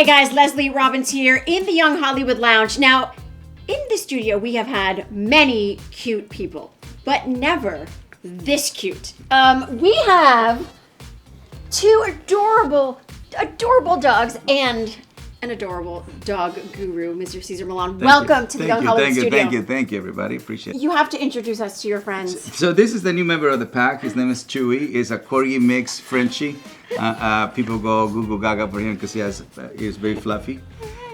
Hey guys, Leslie Robbins here in the Young Hollywood Lounge. Now, in the studio we have had many cute people, but never this cute. We have two adorable dogs and an adorable dog guru, Mr. Cesar Millan. Welcome to the Young Hollywood studio. Thank you, everybody. Appreciate it. You have to introduce us to your friends. So this is the new member of the pack. His name is Chewy. He's a Corgi mix Frenchie. People go Google Gaga for him because he's very fluffy.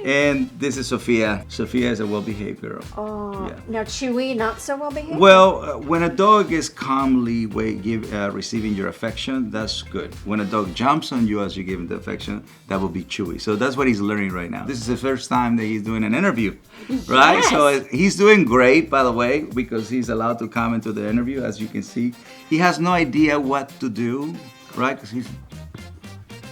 And this is Sophia. Sophia is a well-behaved girl. Oh, yeah. Now Chewy, not so well-behaved? Well, when a dog is calmly receiving your affection, that's good. When a dog jumps on you as you give him the affection, that will be Chewy. So that's what he's learning right now. This is the first time that he's doing an interview, right? Yes. So he's doing great, by the way, because he's allowed to come into the interview, as you can see. He has no idea what to do, right?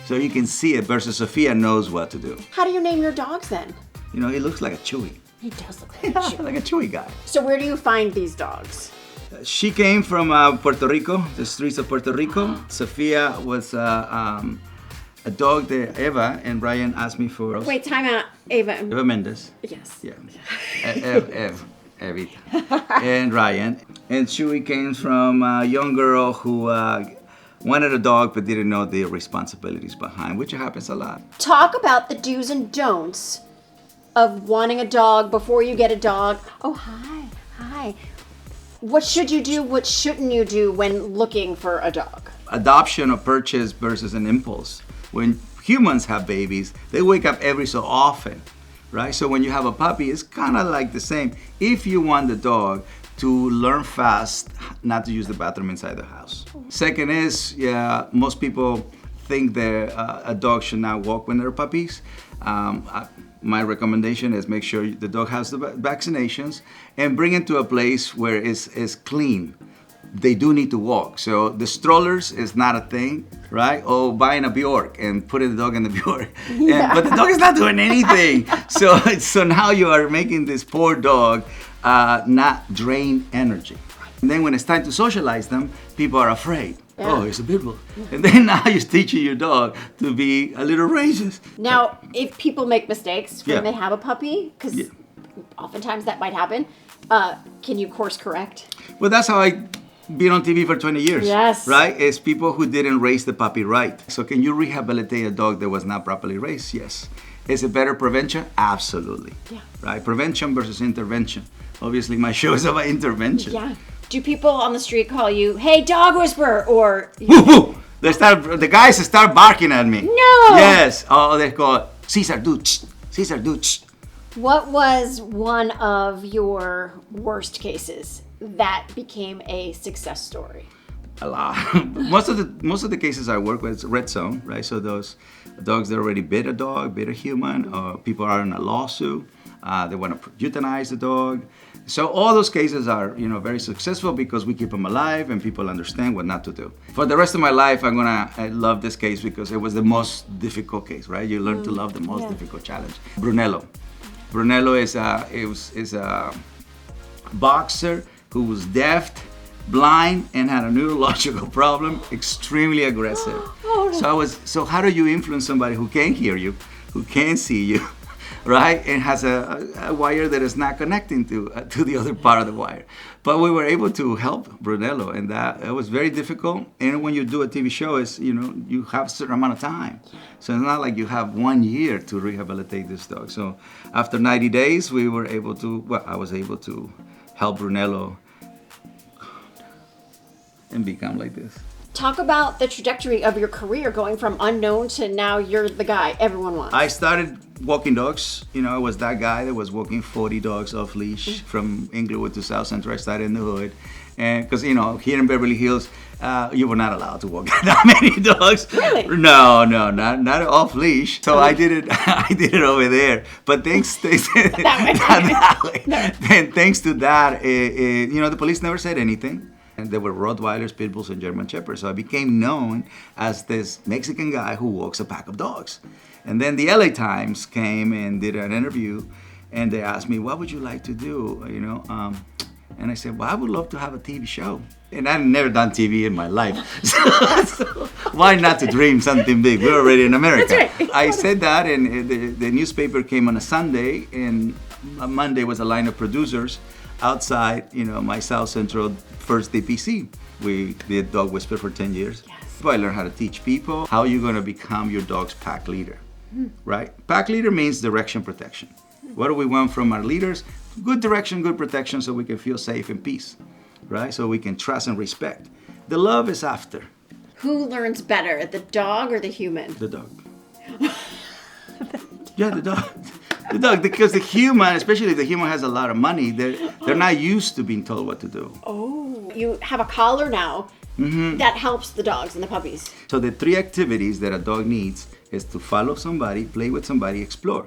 So you can see it versus Sophia knows what to do. How do you name your dogs then? You know, he looks like a Chewy. He does look like a Chewy. Like a Chewy guy. So where do you find these dogs? She came from Puerto Rico, the streets of Puerto Rico. Sophia was a dog that Eva and Brian asked me for. Wait, time out. Eva. Eva Mendes. Yes. Yeah. Evita. And Ryan. And Chewy came from a young girl who wanted a dog but didn't know the responsibilities behind, which happens a lot. Talk about the do's and don'ts of wanting a dog before you get a dog. Oh, hi. What should you do? What shouldn't you do when looking for a dog? Adoption or purchase versus an impulse. When humans have babies, they wake up every so often, right? So when you have a puppy, it's kind of like the same. If you want the dog to learn fast not to use the bathroom inside the house. Second is, most people think that a dog should not walk when they're puppies. My recommendation is make sure the dog has the vaccinations and bring it to a place where it's clean. They do need to walk. So the strollers is not a thing, right? Or buying a Bjork and putting the dog in the Bjork. But the dog is not doing anything. So now you are making this poor dog not drain energy. And then when it's time to socialize them, people are afraid. Yeah. Oh, it's a pit bull. And then now you're teaching your dog to be a little racist. Now, if people make mistakes when they have a puppy, because oftentimes that might happen, can you course correct? Well, that's how I been on TV for 20 years. Yes. Right? It's people who didn't raise the puppy right. So can you rehabilitate a dog that was not properly raised? Yes. Is it better prevention? Absolutely. Yeah. Right? Prevention versus intervention. Obviously, my show is about intervention. Yeah. Do people on the street call you, hey, dog whisperer, or... Woo, woo. The guys start barking at me. No! Yes. Oh, they call Cesar, dude. Cesar, dude. What was one of your worst cases that became a success story? A lot. Most of the cases I work with is red zone, right? So those dogs that already bit a dog, bit a human, or people are in a lawsuit. They want to euthanize the dog. So all those cases are, very successful because we keep them alive and people understand what not to do. For the rest of my life, I love this case because it was the most difficult case, right? You learn to love the most difficult challenge. Brunello is a boxer who was deaf, blind, and had a neurological problem, extremely aggressive. So how do you influence somebody who can't hear you, who can't see you, right? And has a wire that is not connecting to the other part of the wire. But we were able to help Brunello, and it was very difficult. And when you do a TV show, you have a certain amount of time. So it's not like you have 1 year to rehabilitate this dog. So after 90 days, I was able to help Brunello and become like this. Talk about the trajectory of your career going from unknown to now you're the guy everyone wants. I started walking dogs. I was that guy that was walking 40 dogs off leash from Inglewood to South Central. I started in the hood. And because, here in Beverly Hills, you were not allowed to walk that many dogs. Really? No, not off leash. So I did it over there. But thanks to that, the police never said anything. And there were Rottweilers, Pit Bulls, and German Shepherds. So I became known as this Mexican guy who walks a pack of dogs. And then the LA Times came and did an interview, and they asked me, what would you like to do? And I said, well, I would love to have a TV show. And I've never done TV in my life. So why not to dream something big? We're already in America. That's right. I said that, and the newspaper came on a Sunday, and on Monday was a line of producers outside, my South Central first DPC. We did Dog Whisper for 10 years. Yes. So I learned how to teach people how you're going to become your dog's pack leader, right? Pack leader means direction protection. What do we want from our leaders? Good direction, good protection, so we can feel safe and peace, right? So we can trust and respect. The love is after. Who learns better, the dog or the human? The dog. Yeah, the dog. The dog, because the human, especially if the human has a lot of money, they're not used to being told what to do. Oh, you have a collar now that helps the dogs and the puppies. So the 3 activities that a dog needs is to follow somebody, play with somebody, explore.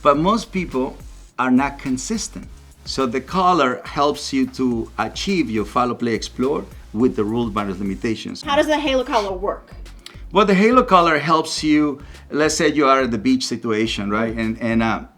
But most people are not consistent. So the collar helps you to achieve your follow, play, explore with the rules, boundaries, limitations. How does the halo collar work? Well, the halo collar helps you. Let's say you are at the beach situation, right? And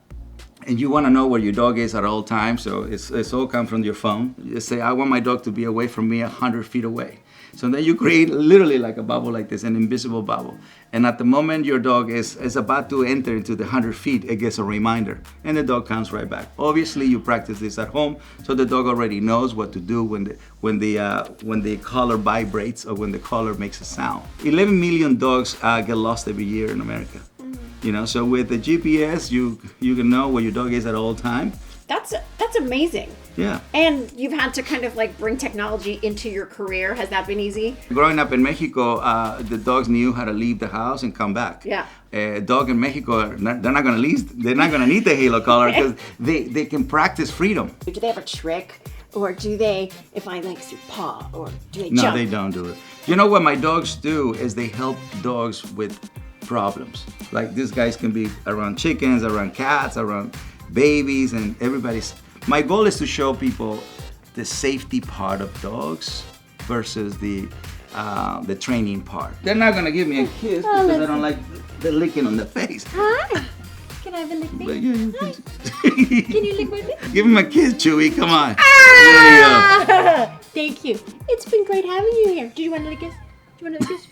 you want to know where your dog is at all times. So it's all come from your phone. You say, I want my dog to be away from me 100 feet away. So then you create literally like a bubble like this, an invisible bubble. And at the moment your dog is about to enter into the 100 feet, it gets a reminder, and the dog comes right back. Obviously, you practice this at home, so the dog already knows what to do when the collar vibrates or when the collar makes a sound. 11 million dogs get lost every year in America. So with the GPS, you can know where your dog is at all time. That's amazing. Yeah. And you've had to kind of like bring technology into your career. Has that been easy? Growing up in Mexico, the dogs knew how to leave the house and come back. Yeah. A dog in Mexico, they're not going to need the halo collar because they can practice freedom. Do they have a trick? Or do they, if I like see paw, or do they No, jump? they don't do it. You know what my dogs do is they help dogs with problems. Like these guys can be around chickens, around cats, around babies, and everybody's. My goal is to show people the safety part of dogs versus the training part. They're not gonna give me a kiss because I don't like the licking on the face. Hi. Can I have a lick, baby? But yeah, you can. Can you lick my face? Give him a kiss, Chewy. Come on. Ah! Thank you. It's been great having you here. Do you want another kiss? Do you want another kiss?